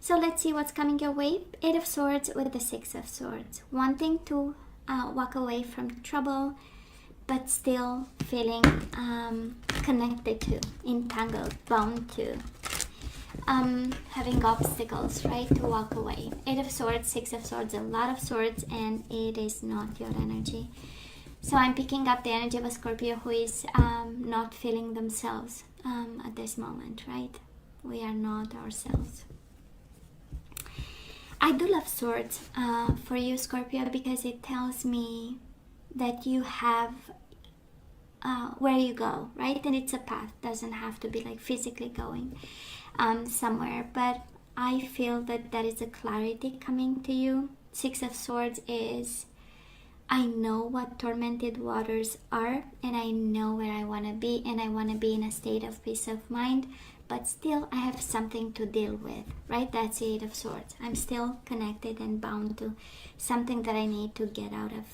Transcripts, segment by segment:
So let's see what's coming your way. 8 of Swords with the 6 of Swords. Wanting to walk away from trouble, but still feeling connected to, entangled, bound to, having obstacles, right, to walk away. 8 of Swords, 6 of Swords, a lot of swords, and it is not your energy. So I'm picking up the energy of a Scorpio who is not feeling themselves at this moment, right? We are not ourselves. I do love swords for you, Scorpio, because it tells me that you have where you go, right? And it's a path, doesn't have to be like physically going somewhere, but I feel that there is a clarity coming to you. 6 of Swords is, I know what tormented waters are, and I know where I want to be, and I want to be in a state of peace of mind, but still I have something to deal with, right? That's the 8 of Swords. I'm still connected and bound to something that I need to get out of.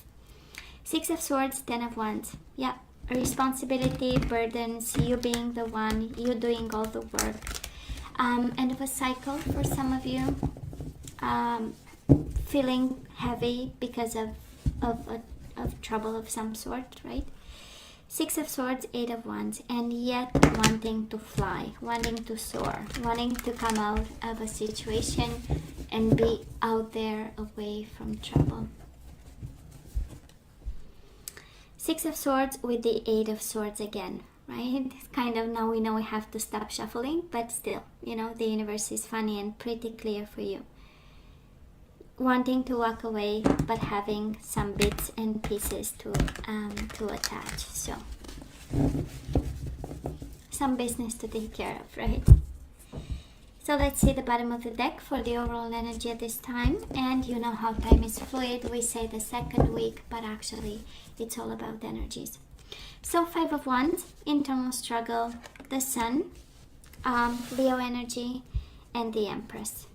6 of Swords, 10 of Wands. Yeah, responsibility, burdens, you being the one, you doing all the work. End of a cycle for some of you. Feeling heavy because of trouble of some sort, right? 6 of Swords, 8 of Wands, and yet wanting to fly, wanting to soar, wanting to come out of a situation and be out there away from trouble. 6 of Swords with the 8 of Swords again, right? It's kind of, now we know we have to stop shuffling, but still, you know, the universe is funny and pretty clear for you. Wanting to walk away, but having some bits and pieces to attach. So some business to take care of, right? So let's see the bottom of the deck for the overall energy at this time. And you know how time is fluid. We say the second week, but actually it's all about energies. So 5 of Wands, internal struggle, the Sun, Leo energy, and the Empress.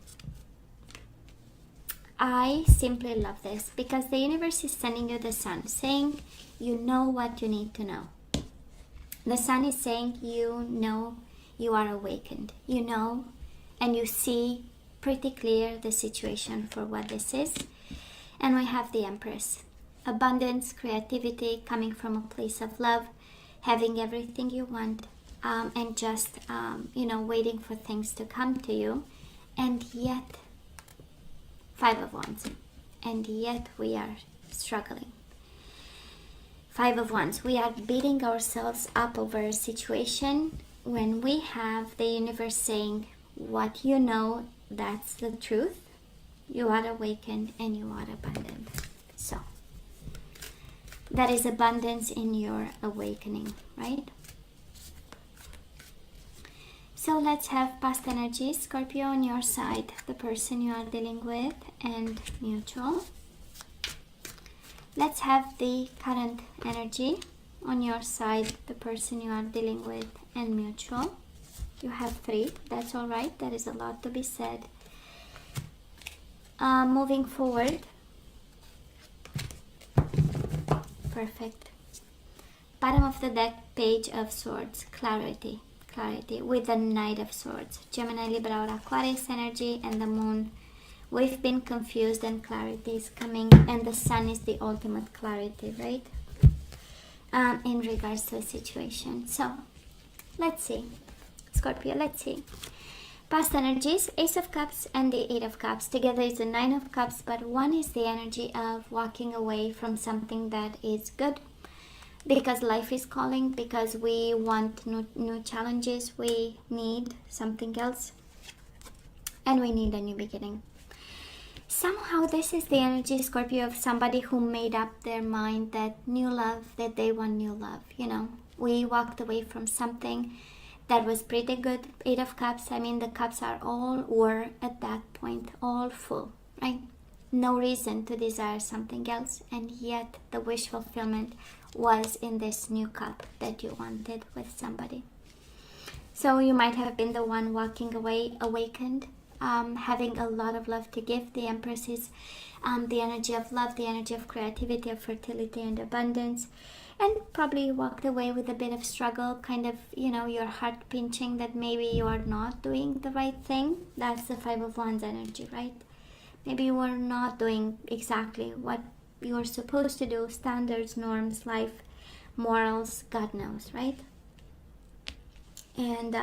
I simply love this because the universe is sending you the Sun, saying you know what you need to know. The Sun is saying you know you are awakened. You know and you see pretty clear the situation for what this is. And we have the Empress. Abundance, creativity, coming from a place of love, having everything you want, and just, waiting for things to come to you. And yet, 5 of Wands, and yet we are struggling. 5 of Wands, we are beating ourselves up over a situation when we have the universe saying, what you know, that's the truth. You are awakened and you are abundant. So, that is abundance in your awakening, right? So let's have past energies, Scorpio, on your side, the person you are dealing with, and mutual. Let's have the current energy on your side, the person you are dealing with, and mutual. You have 3, that's all right. There is a lot to be said. Moving forward. Perfect. Bottom of the deck, Page of Swords, clarity. Clarity with the Knight of Swords, Gemini, Libra, or Aquarius energy, and the Moon. We've been confused and clarity is coming, and the Sun is the ultimate clarity, right? In regards to a situation. So let's see, Scorpio, let's see. Past energies, Ace of Cups and the 8 of Cups. Together is the 9 of Cups, but one is the energy of walking away from something that is good. Because life is calling, because we want new challenges, we need something else, and we need a new beginning. Somehow this is the energy, Scorpio, of somebody who made up their mind that new love, that they want new love. You know, we walked away from something that was pretty good. 8 of Cups, I mean, the cups were at that point all full, right? No reason to desire something else, and yet the wish fulfillment was in this new cup that you wanted with somebody. So you might have been the one walking away awakened, having a lot of love to give. The Empress is the energy of love, the energy of creativity, of fertility and abundance. And probably you walked away with a bit of struggle, kind of, your heart pinching that maybe you are not doing the right thing. That's the Five of Wands energy, right? Maybe you are not doing exactly what you're supposed to do, standards, norms, life, morals, God knows, right? And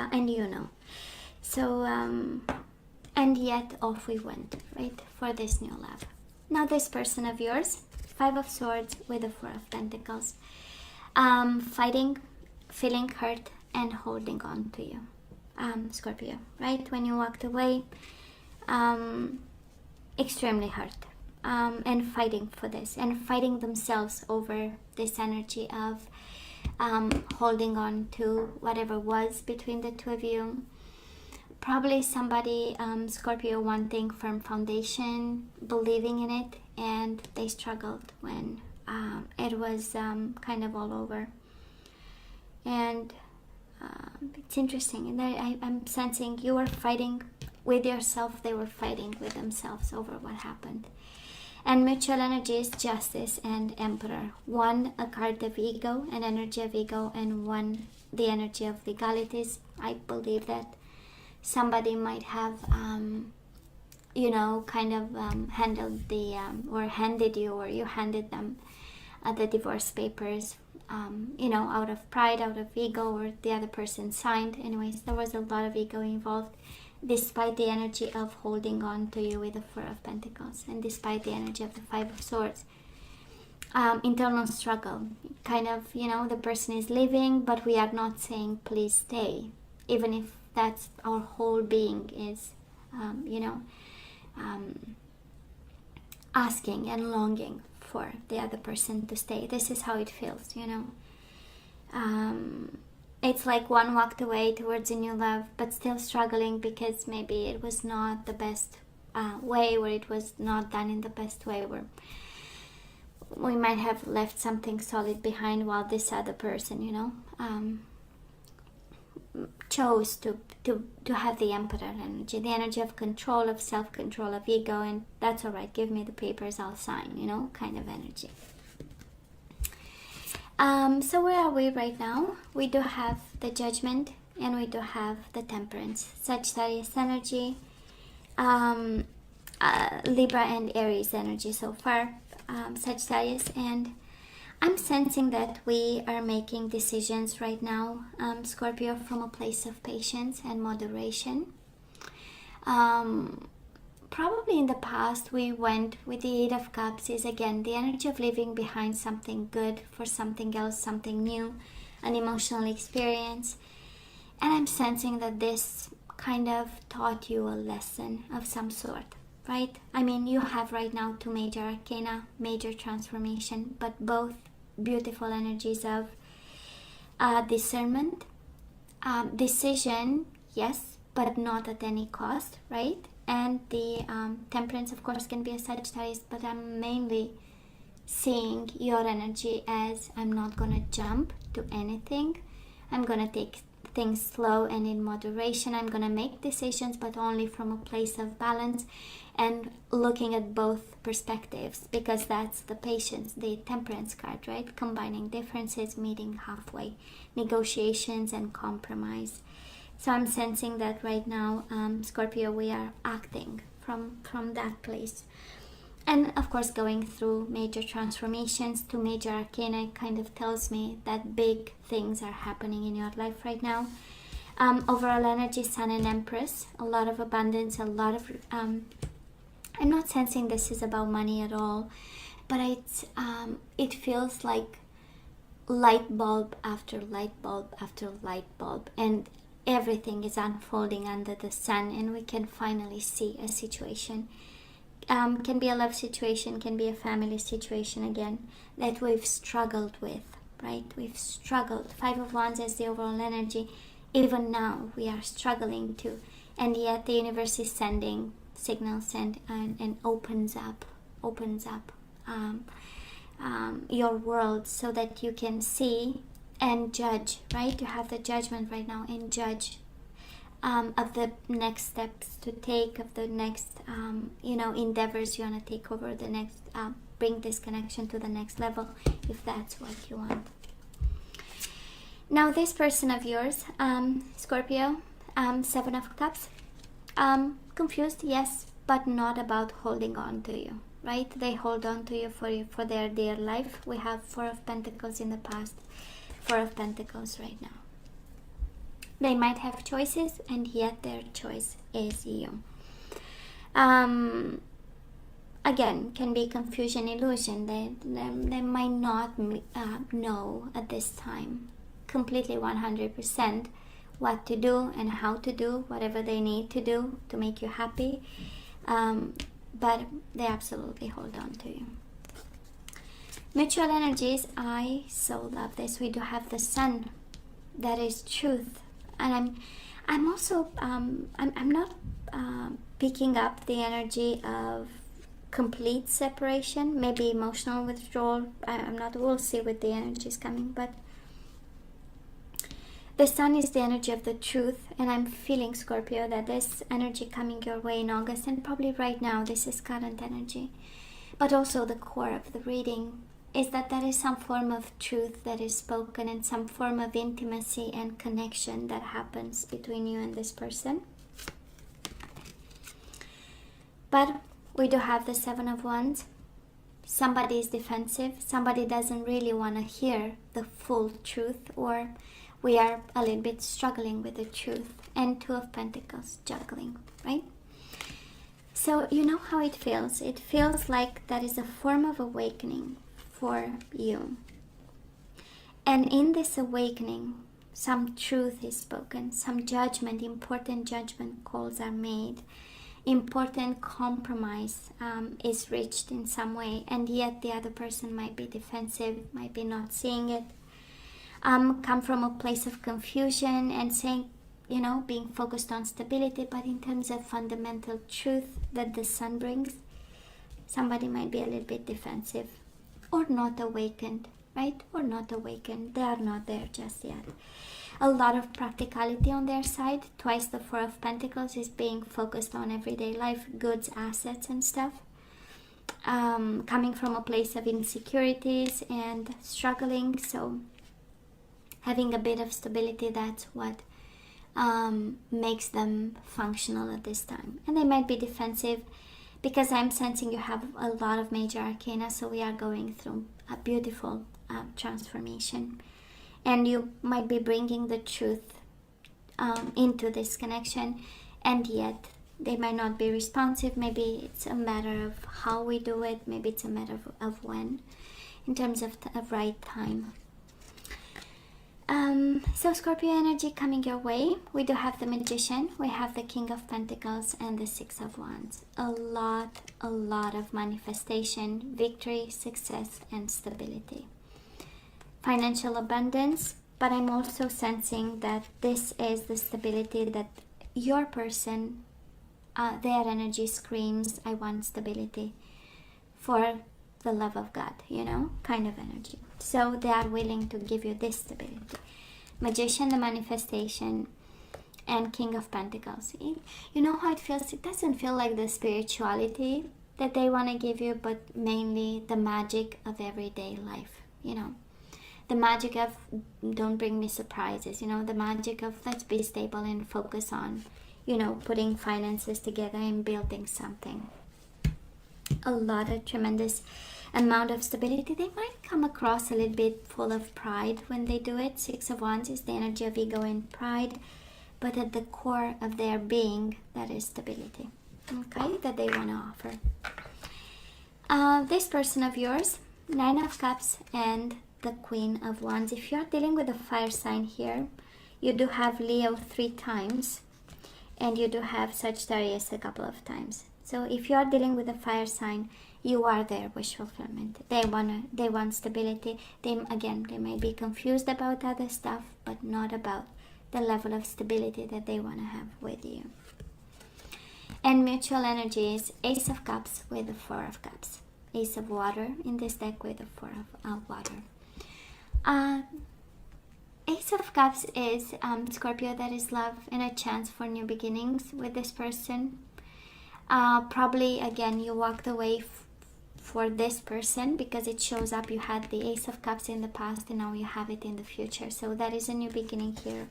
so and yet off we went, right, for this new love. Now this person of yours, Five of Swords with the Four of Pentacles, fighting, feeling hurt, and holding on to you, Scorpio, right? When you walked away, extremely hurt, and fighting for this, and fighting themselves over this energy of holding on to whatever was between the two of you. Probably somebody, Scorpio, wanting firm foundation, believing in it, and they struggled when it was kind of all over. And it's interesting, and I'm sensing you were fighting with yourself, they were fighting with themselves over what happened. And mutual energy is Justice and Emperor. One, a card of ego, an energy of ego, and one, the energy of legalities. I believe that somebody might have, handled the, or handed you, or you handed them the divorce papers, out of pride, out of ego, or the other person signed. Anyways, there was a lot of ego involved, despite the energy of holding on to you with the Four of Pentacles, and despite the energy of the Five of Swords. Internal struggle, kind of, the person is leaving, but we are not saying please stay, even if that's our whole being is, asking and longing for the other person to stay. This is how it feels, It's like one walked away towards a new love, but still struggling because maybe it was not the best way, or it was not done in the best way, where we might have left something solid behind, while this other person, chose to have the Emperor energy, the energy of control, of self-control, of ego, and that's all right, give me the papers, I'll sign, kind of energy. So where are we right now? We do have the Judgment, and we do have the Temperance. Sagittarius energy, Libra and Aries energy so far, Sagittarius, and I'm sensing that we are making decisions right now, Scorpio, from a place of patience and moderation. Probably in the past we went with the Eight of Cups, is again the energy of leaving behind something good for something else, something new, an emotional experience. And I'm sensing that this kind of taught you a lesson of some sort, right? I mean, you have right now two major arcana, major transformation, but both beautiful energies of discernment, decision, yes, but not at any cost, right? And the Temperance, of course, can be a Sagittarius, but I'm mainly seeing your energy as I'm not gonna jump to anything. I'm gonna take things slow and in moderation. I'm gonna make decisions, but only from a place of balance and looking at both perspectives, because that's the patience, the Temperance card, right? Combining differences, meeting halfway, negotiations and compromise. So I'm sensing that right now, Scorpio, we are acting from that place. And of course, going through major transformations to major arcana kind of tells me that big things are happening in your life right now. Overall energy, Sun and Empress, a lot of abundance, a lot of... I'm not sensing this is about money at all, but it feels like light bulb after light bulb after light bulb, and everything is unfolding under the sun, and we can finally see a situation. Can be a love situation, can be a family situation again, that we've struggled with, right? We've struggled. Five of Wands is the overall energy. Even now we are struggling to, and yet the universe is sending signals and opens up your world so that you can see and judge, right? You have the Judgment right now, and judge of the next steps to take, of the next endeavors you want to take over the next, bring this connection to the next level, if that's what you want. Now this person of yours, Scorpio, 7 of Cups, confused, yes, but not about holding on to you, right? They hold on to you for their dear life. We have 4 of Pentacles in the past, 4 of Pentacles right now. They might have choices, and yet their choice is you. Again, can be confusion, illusion. They might not know at this time completely 100% what to do and how to do whatever they need to do to make you happy, but they absolutely hold on to you. Mutual energies, I so love this. We do have the Sun, that is truth, and I'm also I'm not picking up the energy of complete separation, maybe emotional withdrawal. I'm not, we'll see with the energies coming, but the Sun is the energy of the truth, and I'm feeling, Scorpio, that this energy coming your way in August, and probably right now, this is current energy, but also the core of the reading is that there is some form of truth that is spoken, and some form of intimacy and connection that happens between you and this person. But we do have the 7 of Wands. Somebody is defensive. Somebody doesn't really want to hear the full truth, or we are a little bit struggling with the truth. And 2 of Pentacles, juggling, right? So you know how it feels. It feels like that is a form of awakening for you. And in this awakening, some truth is spoken, some judgment, important judgment calls are made, important compromise is reached in some way, and yet the other person might be defensive, might be not seeing it, come from a place of confusion and saying, you know, being focused on stability, but in terms of fundamental truth that the Sun brings, somebody might be a little bit defensive or not awakened, right? Or not awakened. They are not there just yet. A lot of practicality on their side. Twice the 4 of Pentacles is being focused on everyday life, goods, assets and stuff. Coming from a place of insecurities and struggling, so having a bit of stability, that's what makes them functional at this time. And they might be defensive because I'm sensing you have a lot of major arcana, so we are going through a beautiful transformation. And you might be bringing the truth into this connection, and yet they might not be responsive. Maybe it's a matter of how we do it. Maybe it's a matter of when, in terms of right time. So Scorpio energy coming your way. We do have the Magician, we have the King of Pentacles, and the 6 of Wands. A lot of manifestation, victory, success, and stability. Financial abundance, but I'm also sensing that this is the stability that your person, their energy screams, I want stability for the love of God, you know, kind of energy. So they are willing to give you this stability. Magician, the manifestation, and King of Pentacles. You know how it feels? It doesn't feel like the spirituality that they want to give you, but mainly the magic of everyday life, you know. The magic of don't bring me surprises, you know, the magic of let's be stable and focus on, you know, putting finances together and building something. A lot of tremendous amount of stability. They might come across a little bit full of pride when they do it. 6 of Wands is the energy of ego and pride, but at the core of their being, that is stability, okay, that they want to offer. This person of yours, 9 of Cups and the Queen of Wands. If you're dealing with a fire sign here, you do have Leo 3 times, and you do have Sagittarius a couple of times. So if you are dealing with a fire sign, you are their wish fulfillment. They want stability. They may be confused about other stuff, but not about the level of stability that they want to have with you. And mutual energy is Ace of Cups with the 4 of Cups. Ace of Water in this deck with the 4 of Water. Ace of Cups is Scorpio, that is love and a chance for new beginnings with this person. Probably again you walked away for this person, because it shows up you had the Ace of Cups in the past and now you have it in the future. So that is a new beginning here.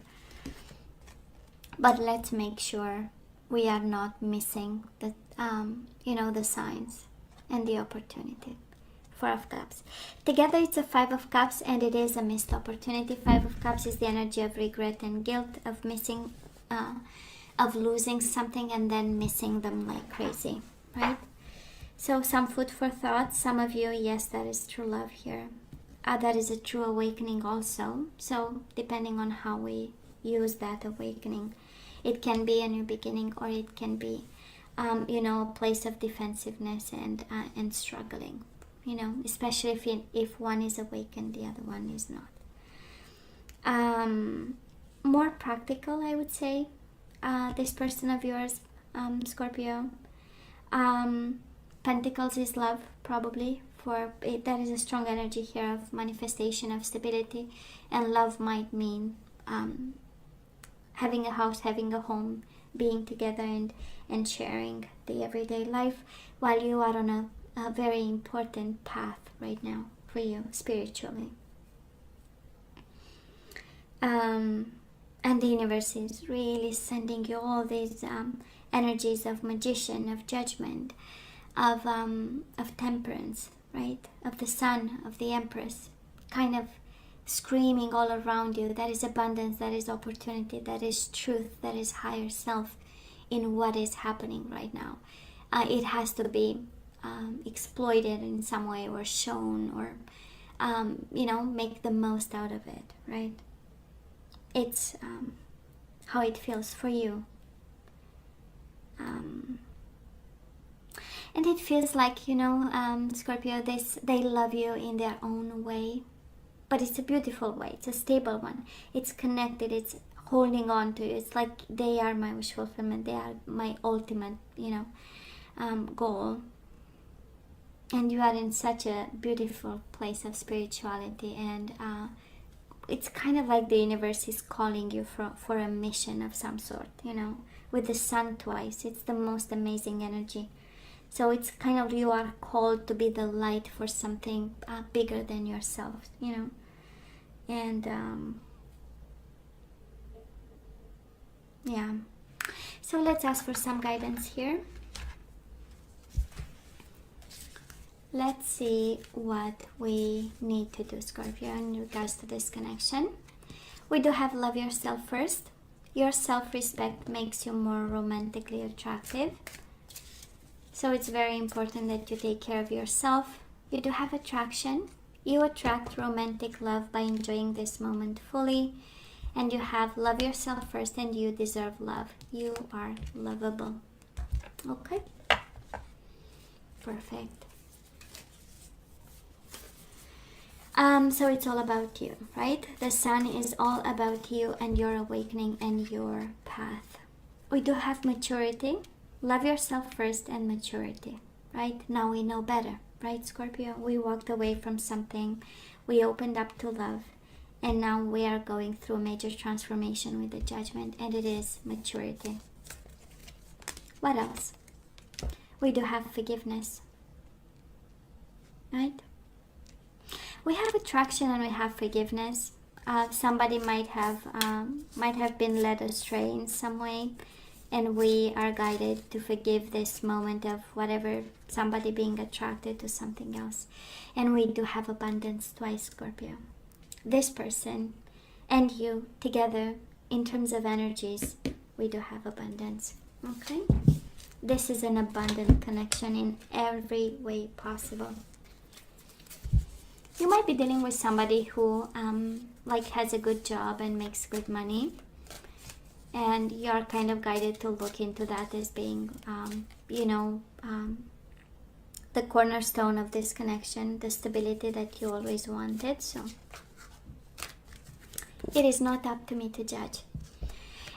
But let's make sure we are not missing the the signs and the opportunity. Four of Cups. Together it's a Five of Cups, and it is a missed opportunity. Five of Cups is the energy of regret and guilt, of missing, of losing something and then missing them like crazy, right? So some food for thought. Some of you, yes, that is true love here. That is a true awakening also. So depending on how we use that awakening, it can be a new beginning, or it can be a place of defensiveness and struggling, especially if one is awakened, the other one is not. More practical, I would say, this person of yours, Scorpio. Pentacles is love, probably. For it, that is a strong energy here of manifestation, of stability, and love might mean having a house, having a home, being together and sharing the everyday life, while you are on a very important path right now for you spiritually. And the universe is really sending you all these energies of magician, of judgment, of temperance, right? Of the sun, of the empress, kind of screaming all around you. That is abundance, that is opportunity, that is truth, that is higher self in what is happening right now. It has to be exploited in some way, or shown, or make the most out of it, right? It's how it feels for you. And it feels like, Scorpio, they love you in their own way, but it's a beautiful way. It's a stable one. It's connected. It's holding on to you. It's like they are my wish fulfillment. They are my ultimate, goal. And you are in such a beautiful place of spirituality, and it's kind of like the universe is calling you for a mission of some sort, with the sun twice. It's the most amazing energy. So it's kind of, you are called to be the light for something bigger than yourself, and yeah. So let's ask for some guidance here. Let's see what we need to do, Scorpio, in regards to this connection. We do have love yourself first. Your self-respect makes you more romantically attractive. So it's very important that you take care of yourself. You do have attraction. You attract romantic love by enjoying this moment fully. And you have love yourself first, and you deserve love. You are lovable. Okay? Perfect. So it's all about you, right? The sun is all about you and your awakening and your path. We do have maturity. Love yourself first and maturity, right? Now we know better, right, Scorpio? We walked away from something. We opened up to love. And now we are going through a major transformation with the judgment. And it is maturity. What else? We do have forgiveness, right? We have attraction and we have forgiveness. Somebody might have been led astray in some way, and we are guided to forgive this moment of whatever, somebody being attracted to something else. And we do have abundance twice, Scorpio. This person and you together, in terms of energies, we do have abundance. Okay? This is an abundant connection in every way possible. You might be dealing with somebody who has a good job and makes good money, and you're kind of guided to look into that as being the cornerstone of this connection, the stability that you always wanted. So it is not up to me to judge.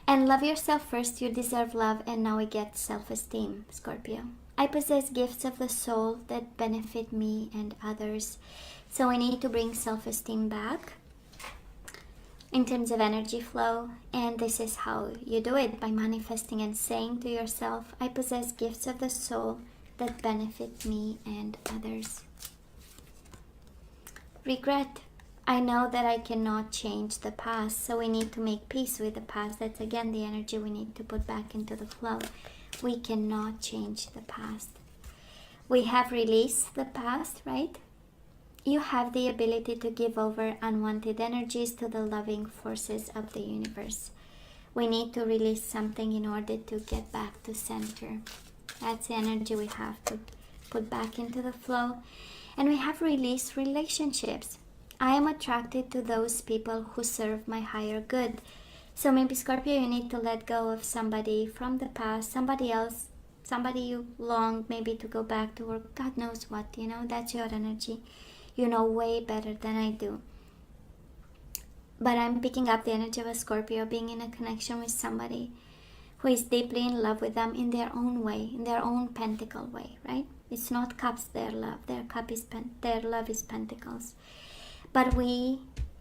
And love yourself first. You deserve love. And now we get self-esteem, Scorpio. I possess gifts of the soul that benefit me and others. So we need to bring self-esteem back in terms of energy flow. And this is how you do it, by manifesting and saying to yourself, I possess gifts of the soul that benefit me and others. Regret. I know that I cannot change the past, so we need to make peace with the past. That's again the energy we need to put back into the flow. We cannot change the past. We have released the past, right? You have the ability to give over unwanted energies to the loving forces of the universe. We need to release something in order to get back to center. That's the energy we have to put back into the flow. And we have released relationships. I am attracted to those people who serve my higher good. So maybe Scorpio, you need to let go of somebody from the past, somebody else, somebody you long maybe to go back to, or God knows what, that's your energy. You know way better than I do. But I'm picking up the energy of a Scorpio being in a connection with somebody who is deeply in love with them in their own way, in their own pentacle way, right? It's not cups, their love. Their love is pentacles. But they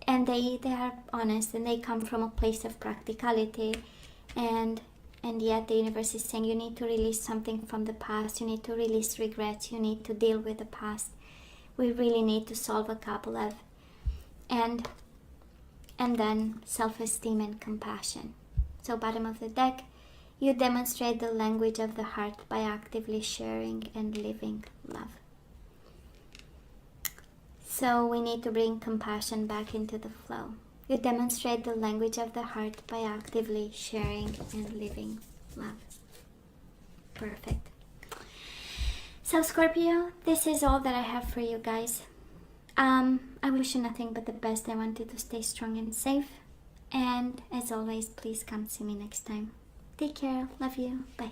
are honest, and they come from a place of practicality, and yet the universe is saying you need to release something from the past. You need to release regrets. You need to deal with the past. We really need to solve a couple of, and then self-esteem and compassion. So bottom of the deck, you demonstrate the language of the heart by actively sharing and living love. So we need to bring compassion back into the flow. You demonstrate the language of the heart by actively sharing and living love. Perfect. So Scorpio, this is all that I have for you guys. I wish you nothing but the best. I want you to stay strong and safe. And as always, please come see me next time. Take care. Love you. Bye.